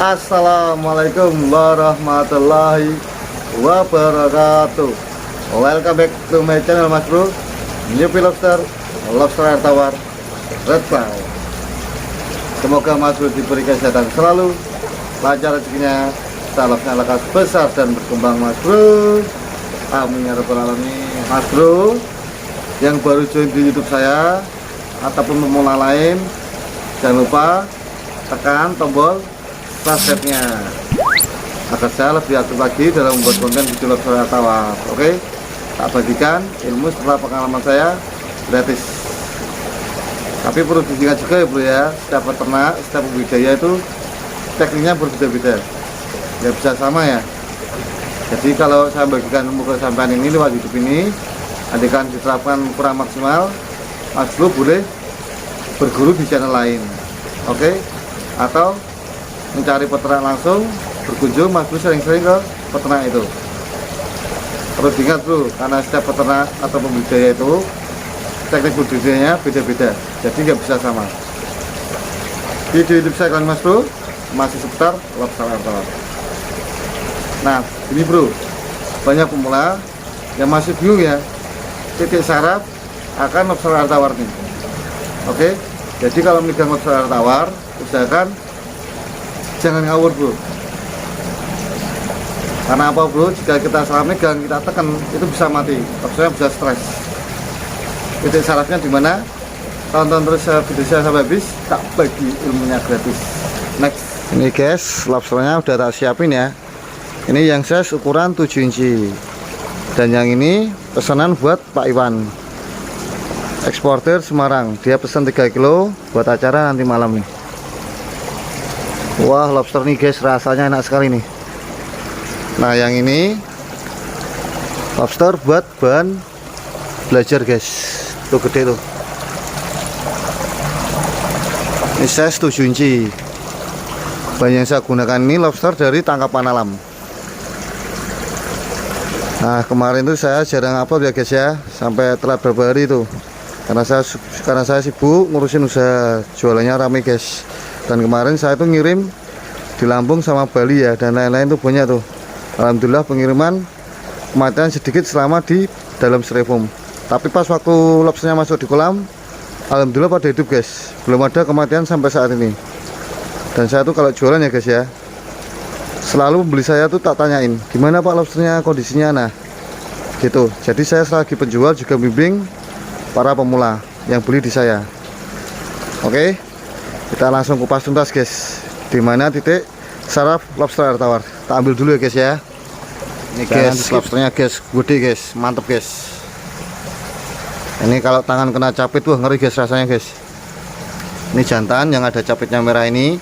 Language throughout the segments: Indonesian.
Assalamualaikum warahmatullahi wabarakatuh. Welcome back to my channel Mas Bro, New Lobster, Lobster Air Tawar Red Cloud. Semoga Mas Bro diberi kesehatan selalu, lancar rezekinya, salapnya lekas besar dan berkembang Mas Bro. Amin ya rabbal alamin. Mas Bro yang baru join di YouTube saya ataupun pemula lain, jangan lupa tekan tombol subscribe-nya agar saya lebih aktif lagi dalam membuat konten video lobster air tawar. Oke, tak bagikan ilmu setelah pengalaman saya gratis. Tapi perlu diingat juga ya bro ya, setiap peternak, setiap budidaya itu tekniknya berbeda-beda, ya bisa sama ya. Jadi kalau saya bagikan ilmu ke sampean ini lewat YouTube ini, andaikan diterapkan kurang maksimal, Mas Bro boleh berguru di channel lain. Oke, atau mencari peternak langsung, berkunjung Mas Bro sering-sering ke peternak itu. Perlu diingat bro, karena setiap peternak atau pembudidaya itu teknik budidayanya beda-beda, jadi nggak bisa sama. Video YouTube saya kalian Mas Bro masih seputar lobster air tawar. Nah ini bro, banyak pemula yang masih bingung ya titik saraf akan lobster air tawar nih. Oke, jadi kalau memegang lobster air tawar usahakan jangan ngawur bro. Karena apa bro, jika kita salah megang, kita tekan, itu bisa mati, lobsternya bisa stres. Titik sarafnya di mana? Tonton terus video saya sampai habis, tak bagi ilmunya gratis. Next. Ini guys, lobsternya udah tak siapin ya. Ini yang size ukuran 7 inci. Dan yang ini pesanan buat Pak Iwan, eksportir Semarang. Dia pesan 3 kilo buat acara nanti malam nih. Wah lobster nih guys, rasanya enak sekali nih. Nah yang ini lobster buat bahan belajar guys, tuh gede tuh. Ini size 7 inci. Bahan yang saya gunakan ini lobster dari tangkapan alam. Nah kemarin tuh saya jarang upload ya guys ya, sampai telat beberapa hari tuh, karena saya sibuk ngurusin usaha, jualannya rame guys. Dan kemarin saya tuh ngirim di Lampung sama Bali ya, dan lain-lain tuh banyak tuh. Alhamdulillah pengiriman kematian sedikit selama di dalam styrofoam. Tapi pas waktu lobsternya masuk di kolam, alhamdulillah pada hidup guys. Belum ada kematian sampai saat ini. Dan saya tuh kalau jualan ya guys ya, selalu pembeli saya tuh tak tanyain gimana pak lobsternya kondisinya, nah gitu. Jadi saya selagi penjual juga bimbing para pemula yang beli di saya. Oke, kita langsung kupas tuntas guys, dimana titik saraf lobster air tawar. Kita ambil dulu ya guys ya. Ini guys lobsternya guys, gede guys, mantep guys. Ini kalau tangan kena capit tuh ngeri guys rasanya guys. Ini jantan yang ada capitnya merah ini,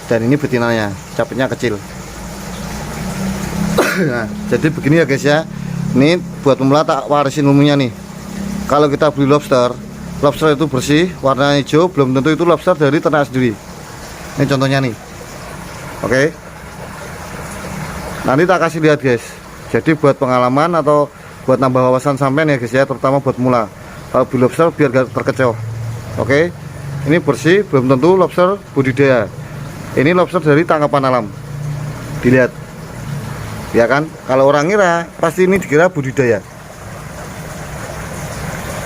dan ini betinanya, capitnya kecil. Nah jadi begini ya guys ya. Ini buat pemula tak warisin ilmunya nih. Kalau kita beli lobster itu bersih, warna hijau, belum tentu itu lobster dari ternak sendiri. Ini contohnya nih. Oke, nanti tak kasih lihat guys. Jadi buat pengalaman atau buat nambah wawasan sampean ya guys ya, terutama buat pemula. Kalau beli lobster biar gak terkecoh. Oke, ini bersih, belum tentu lobster budidaya. Ini lobster dari tangkapan alam. Dilihat, ya kan? Kalau orang ngira pasti ini dikira budidaya.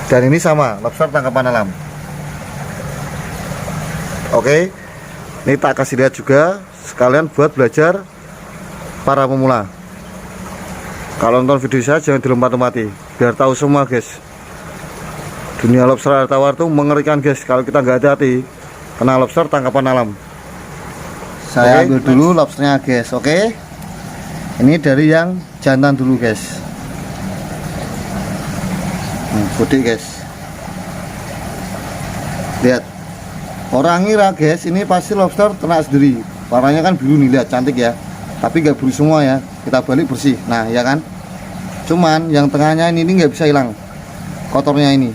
Dan ini sama, lobster tangkapan alam. Oke, ini tak kasih lihat juga sekalian buat belajar para pemula. Kalau nonton video saya jangan dilompat-lompati, biar tahu semua guys. Dunia lobster air tawar tuh mengerikan guys. Kalau kita nggak hati-hati kena lobster tangkapan alam. Saya ambil dulu lobsternya guys. Oke, ini dari yang jantan dulu guys. Gede guys. Lihat, orang ngira guys ini pasti lobster ternak sendiri. Warnanya kan biru nih, lihat cantik ya. Tapi nggak biru semua ya, kita balik bersih. Nah ya kan, cuman yang tengahnya ini nggak bisa hilang kotornya ini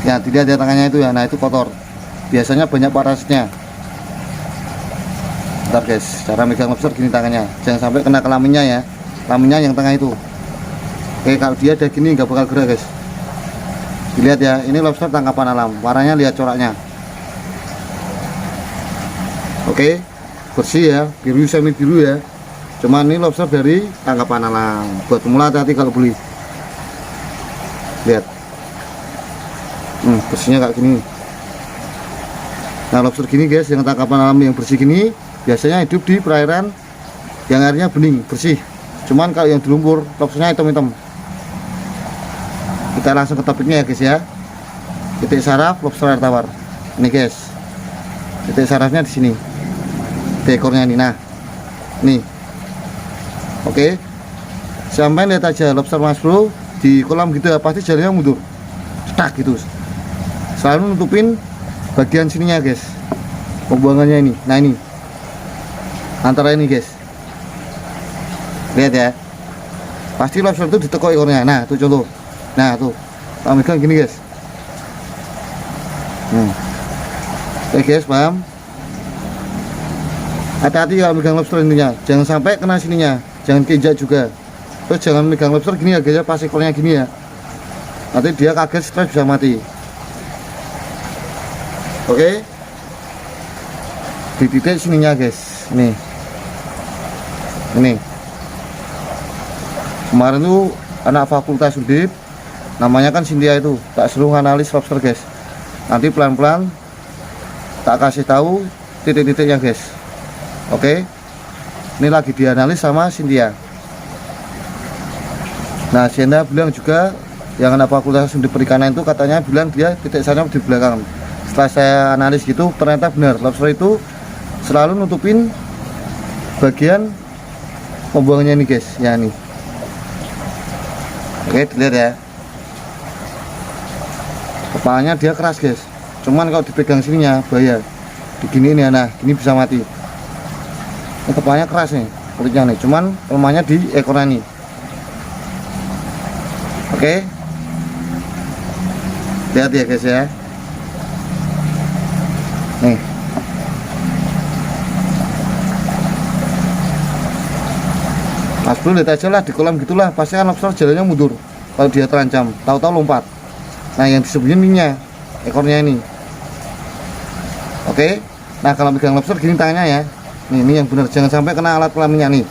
ya, tidak ada tengahnya itu ya. Nah itu kotor, biasanya banyak parasitnya. Bentar guys, cara megang lobster gini tangannya, jangan sampai kena kelaminnya ya, kelaminnya yang tengah itu. Oke, kalau dia ada gini nggak bakal gerak guys. Dilihat ya, ini lobster tangkapan alam, warnanya lihat coraknya. Oke, bersih ya, biru semi biru ya. Cuman ini lobster dari tangkapan alam. Buat pemula hati-hati kalau beli. Lihat, bersihnya kayak gini. Nah lobster gini guys, yang tangkapan alam yang bersih gini biasanya hidup di perairan yang airnya bening bersih. Cuman kalau yang di lumpur lobsternya hitam-hitam. Kita langsung ke topiknya ya guys ya. Titik saraf lobster air tawar. Ini guys, titik sarafnya di sini. Di ekornya ini, nah nih. Oke, sampai lihat aja lobster mas bro di kolam gitu ya, pasti jalannya mundur cetak gitu, selalu nutupin bagian sininya guys, pembuangannya ini. Nah ini antara ini guys, lihat ya, pasti lobster itu ditekuk ekornya. Nah tuh contoh, nah tuh kamu megang gini guys. Oke guys, paham? Hati-hati kalau megang lobster intinya, jangan sampai kena sininya, jangan keinjak juga. Terus jangan megang lobster gini ya guys ya, pas ekornya gini ya, nanti dia kaget stres bisa mati. Oke, di titik sininya guys, ini kemarin tuh anak fakultas Undip, namanya kan Cynthia itu, tak suruh analis lobster guys. Nanti pelan-pelan tak kasih tahu titik-titiknya guys. Oke, ini lagi dianalisis sama Cynthia. Nah Cynthia bilang juga, yang anak fakultas Undip perikanan itu katanya bilang dia titik saraf di belakang. Setelah saya analis gitu, ternyata benar, lobster itu selalu nutupin bagian pembuangannya ini guys, ya nih. Oke, dilihat ya, kepalanya dia keras guys. Cuman kalau dipegang sininya bahaya, begini nih, nah ini bisa mati. Ini kepalanya keras nih, kulitnya nih, cuman lemahnya di ekornya nih. Oke, lihat ya guys ya, nih mas bro lihat aja lah, di kolam gitulah pasti kan lobster jalannya mundur kalau dia terancam, tahu-tahu lompat. Nah yang disembunyiinnya ekornya ini. Oke, nah kalau pegang lobster gini tangannya ya, ini yang benar, jangan sampai kena alat kelaminnya nih,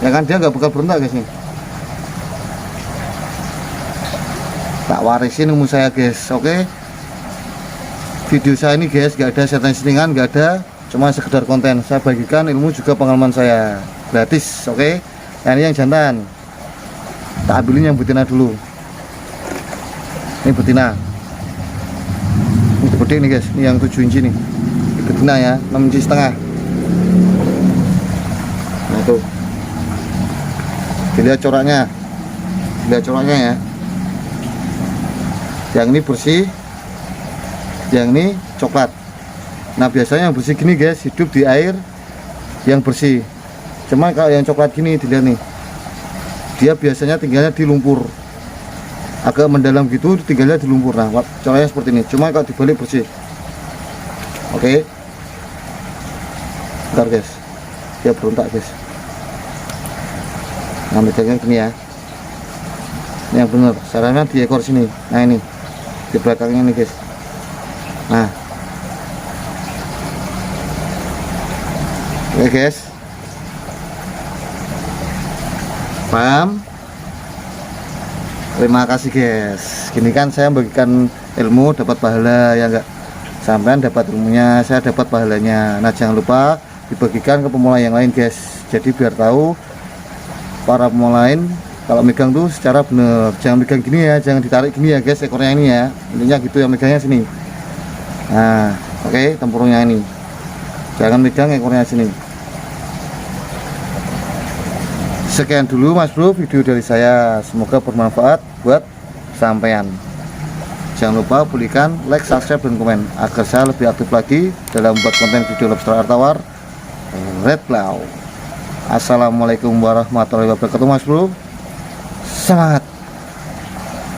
ya kan, dia nggak bakal berontak guys nih. Tak warisin ilmu saya guys. Oke, video saya ini guys gak ada setting-settingan, gak ada, cuma sekedar konten. Saya bagikan ilmu juga pengalaman saya gratis. Oke, nah ini yang jantan, tak ambilin yang betina dulu. Ini betina, ini gede nih guys, ini yang 7 inci nih, ini betina ya, 6 inci setengah. Nah tuh, dilihat coraknya, lihat coraknya ya. Yang ini bersih, yang ini coklat. Nah biasanya yang bersih gini guys hidup di air yang bersih. Cuma kalau yang coklat gini dilihat nih, dia biasanya tinggalnya di lumpur, agak mendalam gitu, tinggalnya di lumpur. Nah coraknya seperti ini, cuma kalau dibalik bersih. Oke, bentar guys, dia berontak guys. Nah megangnya gini ya, ini yang bener, sarafnya di ekor sini. Nah ini di belakangnya nih guys. Nah oke guys, paham? Terima kasih guys. Gini kan saya bagikan ilmu, dapat pahala ya enggak, sampean dapat ilmunya, saya dapat pahalanya. Nah jangan lupa dibagikan ke pemula yang lain guys, jadi biar tahu para pemula lain kalau megang tuh secara bener, jangan megang gini ya, jangan ditarik gini ya guys, ekornya ini ya, intinya gitu ya, megangnya sini. Nah oke, tempurungnya ini jangan megang ekornya sini. Sekian dulu mas bro video dari saya, semoga bermanfaat buat sampean. Jangan lupa berikan like, subscribe, dan komen agar saya lebih aktif lagi dalam membuat konten video lobster air tawar red cloud. Assalamualaikum warahmatullahi wabarakatuh mas bro, semangat.